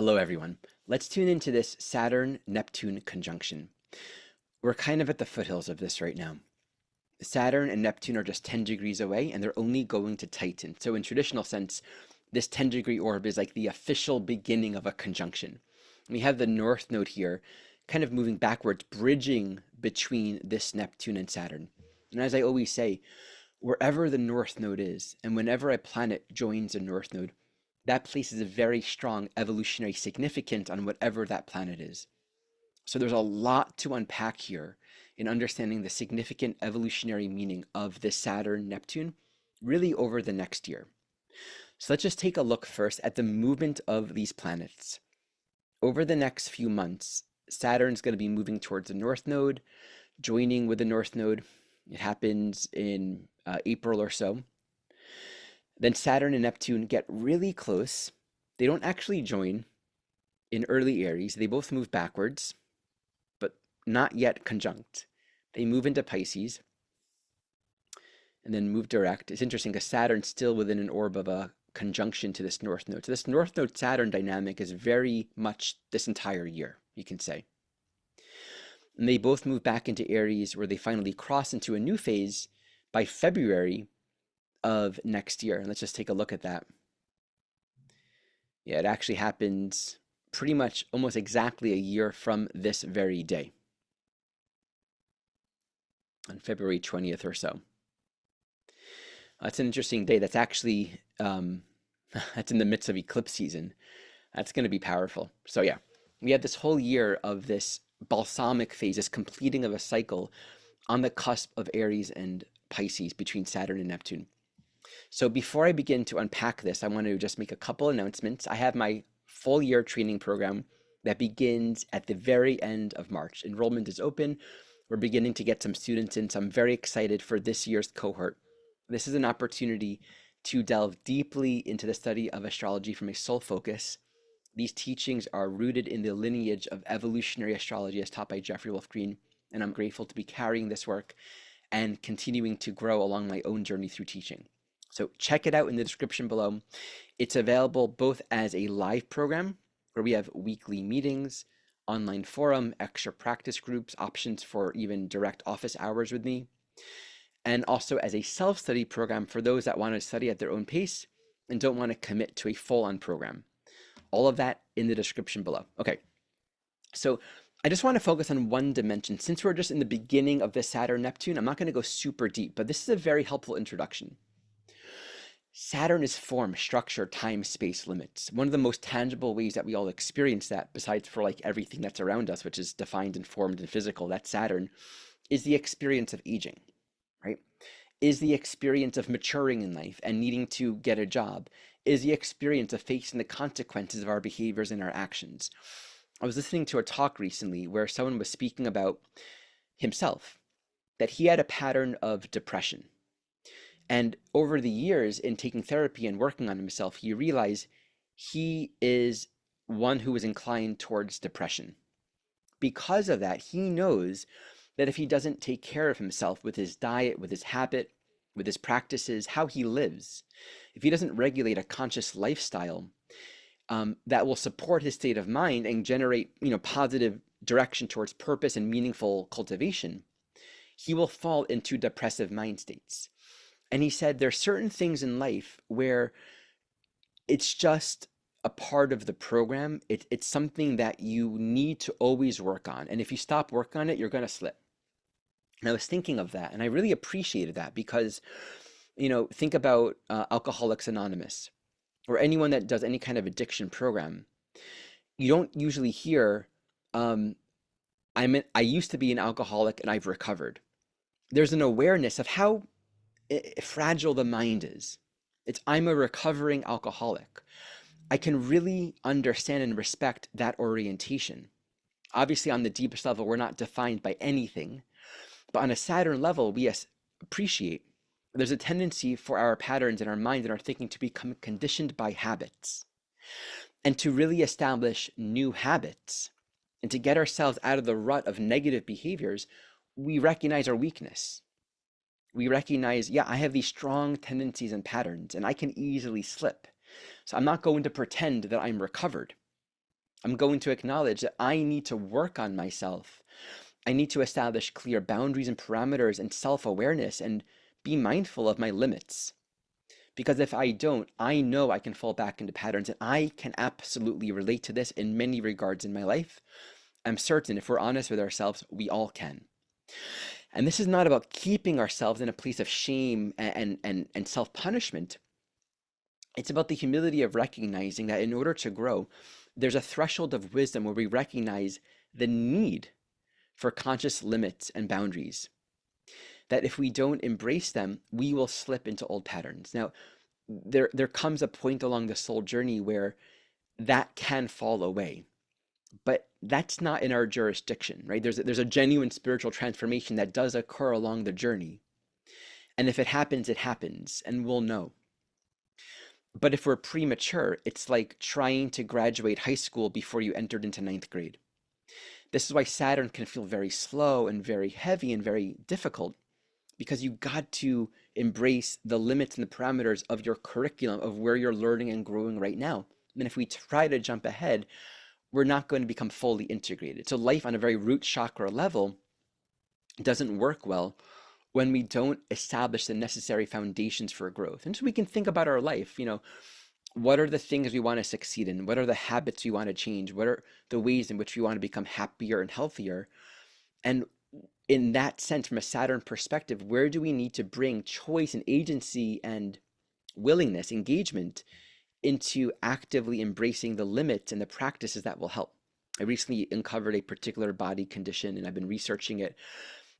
Hello, everyone. Let's tune into this Saturn-Neptune conjunction. We're kind of at the foothills of this right now. Saturn and Neptune are just 10 degrees away, and they're only going to tighten. So in traditional sense, this 10-degree orb is like the official beginning of a conjunction. We have the North Node here, kind of moving backwards, bridging between this Neptune and Saturn. And as I always say, wherever the North Node is, and whenever a planet joins a North Node, that places a very strong evolutionary significance on whatever that planet is. So there's a lot to unpack here in understanding the significant evolutionary meaning of this Saturn Neptune really over the next year. So let's just take a look first at the movement of these planets. Over the next few months, Saturn's going to be moving towards the North Node, joining with the North Node. It happens in April or so. Then Saturn and Neptune get really close. They don't actually join in early Aries. They both move backwards, but not yet conjunct. They move into Pisces and then move direct. It's interesting because Saturn's still within an orb of a conjunction to this North Node. So this North Node Saturn dynamic is very much this entire year, you can say. And they both move back into Aries, where they finally cross into a new phase by February of next year. And let's just take a look at that. Yeah, it actually happens pretty much almost exactly a year from this very day, on February 20th or so. That's an interesting day. That's actually, that's in the midst of eclipse season. That's going to be powerful. So yeah, we have this whole year of this balsamic phase, this completing of a cycle on the cusp of Aries and Pisces between Saturn and Neptune. So before I begin to unpack this, I want to just make a couple announcements. I have my full year training program that begins at the very end of March. Enrollment is open. We're beginning to get some students in, so I'm very excited for this year's cohort. This is an opportunity to delve deeply into the study of astrology from a soul focus. These teachings are rooted in the lineage of evolutionary astrology as taught by Jeffrey Wolf Green, and I'm grateful to be carrying this work and continuing to grow along my own journey through teaching. So check it out in the description below. It's available both as a live program where we have weekly meetings, online forum, extra practice groups, options for even direct office hours with me, and also as a self-study program for those that want to study at their own pace and don't want to commit to a full-on program. All of that in the description below. Okay, so I just want to focus on one dimension. Since we're just in the beginning of the Saturn-Neptune, I'm not going to go super deep, but this is a very helpful introduction. Saturn is form, structure, time, space, limits. One of the most tangible ways that we all experience that, besides for like everything that's around us, which is defined and formed and physical, that's Saturn, is the experience of aging, right? Is the experience of maturing in life and needing to get a job, is the experience of facing the consequences of our behaviors and our actions. I was listening to a talk recently where someone was speaking about himself, that he had a pattern of depression. And over the years in taking therapy and working on himself, he realized he is one who is inclined towards depression. Because of that, he knows that if he doesn't take care of himself with his diet, with his habit, with his practices, how he lives, if he doesn't regulate a conscious lifestyle that will support his state of mind and generate, positive direction towards purpose and meaningful cultivation, he will fall into depressive mind states. And he said there's certain things in life where it's just a part of the program. It's something that you need to always work on. And if you stop working on it, you're going to slip. And I was thinking of that, and I really appreciated that because, think about Alcoholics Anonymous or anyone that does any kind of addiction program. You don't usually hear, I used to be an alcoholic and I've recovered. There's an awareness of how fragile the mind is. I'm a recovering alcoholic. I can really understand and respect that orientation. Obviously, on the deepest level, we're not defined by anything, but on a Saturn level, we appreciate there's a tendency for our patterns in our mind and our thinking to become conditioned by habits, and to really establish new habits and to get ourselves out of the rut of negative behaviors. We recognize our weakness. We recognize, yeah, I have these strong tendencies and patterns and I can easily slip. So I'm not going to pretend that I'm recovered. I'm going to acknowledge that I need to work on myself. I need to establish clear boundaries and parameters and self-awareness and be mindful of my limits. Because if I don't, I know I can fall back into patterns, and I can absolutely relate to this in many regards in my life. I'm certain if we're honest with ourselves, we all can. And this is not about keeping ourselves in a place of shame and self-punishment. It's about the humility of recognizing that in order to grow, there's a threshold of wisdom where we recognize the need for conscious limits and boundaries. That if we don't embrace them, we will slip into old patterns. Now, there comes a point along the soul journey where that can fall away, but that's not in our jurisdiction, right? There's a genuine spiritual transformation that does occur along the journey. And if it happens, and we'll know. But if we're premature, it's like trying to graduate high school before you entered into ninth grade. This is why Saturn can feel very slow and very heavy and very difficult, because you got to embrace the limits and the parameters of your curriculum, of where you're learning and growing right now. And if we try to jump ahead, we're not going to become fully integrated. So life on a very root chakra level doesn't work well when we don't establish the necessary foundations for growth. And so we can think about our life, what are the things we want to succeed in? What are the habits we want to change? What are the ways in which we want to become happier and healthier? And in that sense, from a Saturn perspective, where do we need to bring choice and agency and willingness, engagement into actively embracing the limits and the practices that will help? I recently uncovered a particular body condition and I've been researching it.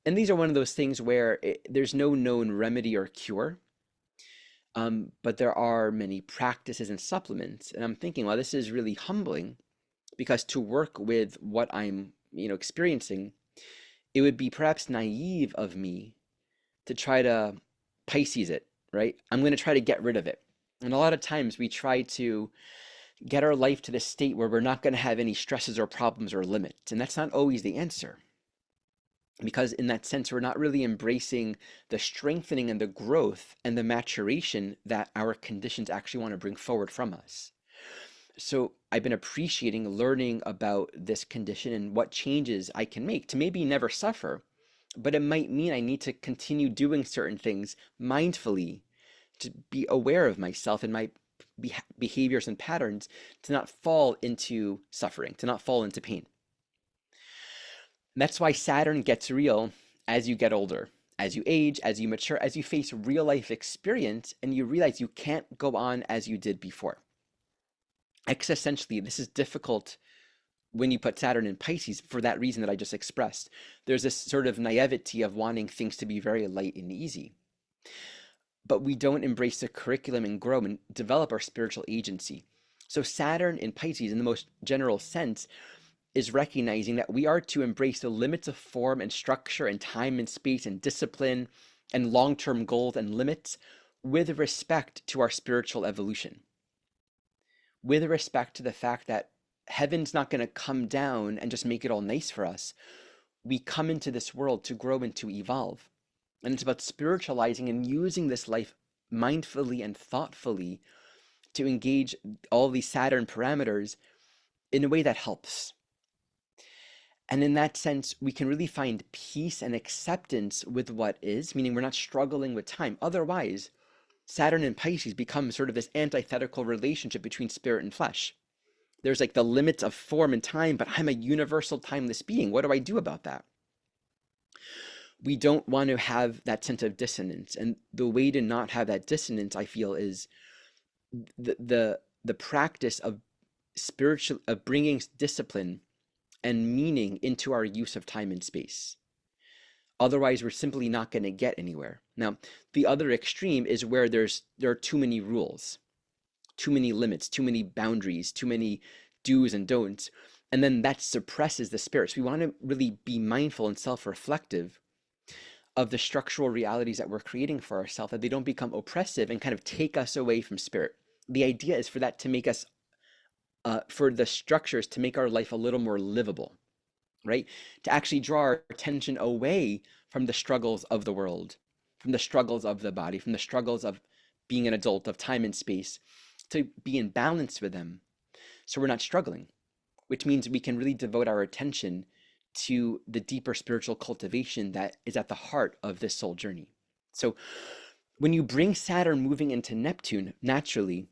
And these are one of those things where there's no known remedy or cure, but there are many practices and supplements. And I'm thinking, well, this is really humbling, because to work with what I'm, experiencing, it would be perhaps naive of me to try to Pisces it, right? I'm going to try to get rid of it. And a lot of times we try to get our life to the state where we're not going to have any stresses or problems or limits. And that's not always the answer. Because in that sense, we're not really embracing the strengthening and the growth and the maturation that our conditions actually want to bring forward from us. So I've been appreciating learning about this condition and what changes I can make to maybe never suffer, but it might mean I need to continue doing certain things mindfully to be aware of myself and my behaviors and patterns, to not fall into suffering, to not fall into pain. And that's why Saturn gets real as you get older, as you age, as you mature, as you face real life experience, and you realize you can't go on as you did before. Existentially, this is difficult when you put Saturn in Pisces for that reason that I just expressed. There's this sort of naivety of wanting things to be very light and easy. But we don't embrace the curriculum and grow and develop our spiritual agency. So Saturn in Pisces, in the most general sense, is recognizing that we are to embrace the limits of form and structure and time and space and discipline and long-term goals and limits with respect to our spiritual evolution. With respect to the fact that heaven's not going to come down and just make it all nice for us. We come into this world to grow and to evolve. And it's about spiritualizing and using this life mindfully and thoughtfully to engage all these Saturn parameters in a way that helps. And in that sense, we can really find peace and acceptance with what is, meaning we're not struggling with time. Otherwise, Saturn and Pisces become sort of this antithetical relationship between spirit and flesh. There's like the limits of form and time, but I'm a universal timeless being. What do I do about that? We don't want to have that sense of dissonance. And the way to not have that dissonance, I feel, is the practice of bringing discipline and meaning into our use of time and space. Otherwise, we're simply not going to get anywhere. Now, the other extreme is where there are too many rules, too many limits, too many boundaries, too many do's and don'ts. And then that suppresses the spirit. So we want to really be mindful and self-reflective of the structural realities that we're creating for ourselves, that they don't become oppressive and kind of take us away from spirit. The idea is for that to make us, for the structures to make our life a little more livable, right? To actually draw our attention away from the struggles of the world, from the struggles of the body, from the struggles of being an adult, of time and space, to be in balance with them so we're not struggling. which means we can really devote our attention to the deeper spiritual cultivation that is at the heart of this soul journey. So when you bring Saturn moving into Neptune, naturally,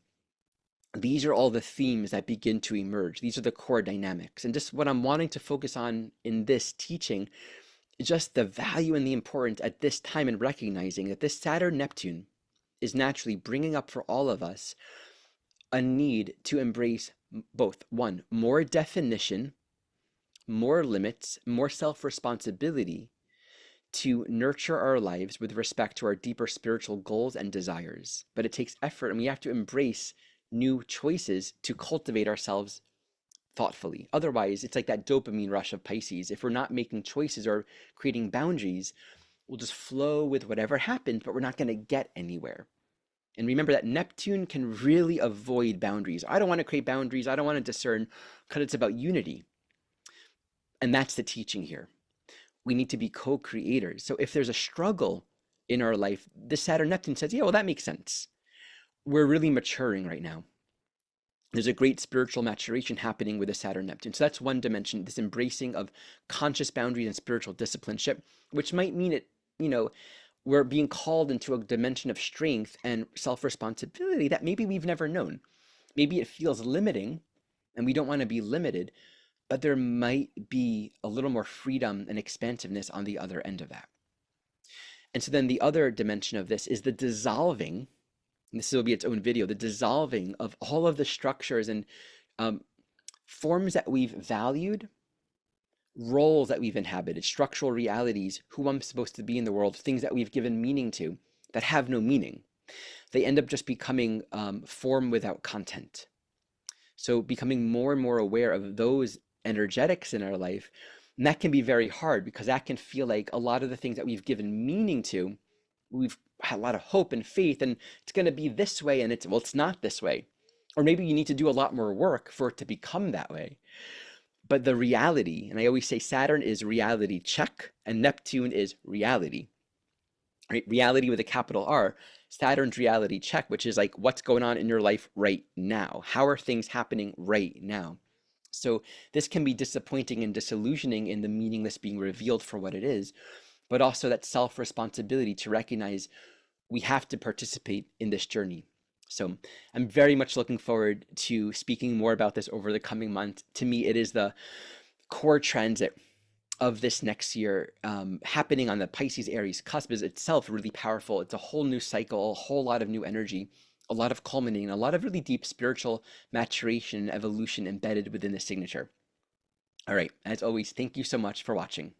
these are all the themes that begin to emerge. These are the core dynamics. And just what I'm wanting to focus on in this teaching is just the value and the importance at this time in recognizing that this Saturn Neptune is naturally bringing up for all of us a need to embrace both, one, more definition, more limits, more self-responsibility to nurture our lives with respect to our deeper spiritual goals and desires. But it takes effort, and we have to embrace new choices to cultivate ourselves thoughtfully. Otherwise, it's like that dopamine rush of Pisces. If we're not making choices or creating boundaries, we'll just flow with whatever happens, but we're not going to get anywhere. And remember that Neptune can really avoid boundaries. I don't want to create boundaries. I don't want to discern, because it's about unity. And that's the teaching here. We need to be co-creators. So if there's a struggle in our life, this Saturn Neptune says, yeah, well, that makes sense. We're really maturing right now. There's a great spiritual maturation happening with the Saturn Neptune. So that's one dimension, this embracing of conscious boundaries and spiritual discipleship, which might mean it, we're being called into a dimension of strength and self-responsibility that maybe we've never known. Maybe it feels limiting and we don't want to be limited, but there might be a little more freedom and expansiveness on the other end of that. And so then the other dimension of this is the dissolving, and this will be its own video, the dissolving of all of the structures and forms that we've valued, roles that we've inhabited, structural realities, who I'm supposed to be in the world, things that we've given meaning to that have no meaning. They end up just becoming form without content. So becoming more and more aware of those energetics in our life, and that can be very hard because that can feel like a lot of the things that we've given meaning to, we've had a lot of hope and faith, and it's going to be this way, and it's not this way. Or maybe you need to do a lot more work for it to become that way. But the reality, and I always say Saturn is reality check and Neptune is reality, right? Reality with a capital R. Saturn's reality check, which is like what's going on in your life right now. How are things happening right now? So this can be disappointing and disillusioning in the meaningless being revealed for what it is, but also that self-responsibility to recognize we have to participate in this journey. So I'm very much looking forward to speaking more about this over the coming month. To me, it is the core transit of this next year happening on the Pisces Aries cusp is itself really powerful. It's a whole new cycle, a whole lot of new energy, a lot of culminating, a lot of really deep spiritual maturation and evolution embedded within the signature. All right, as always, thank you so much for watching.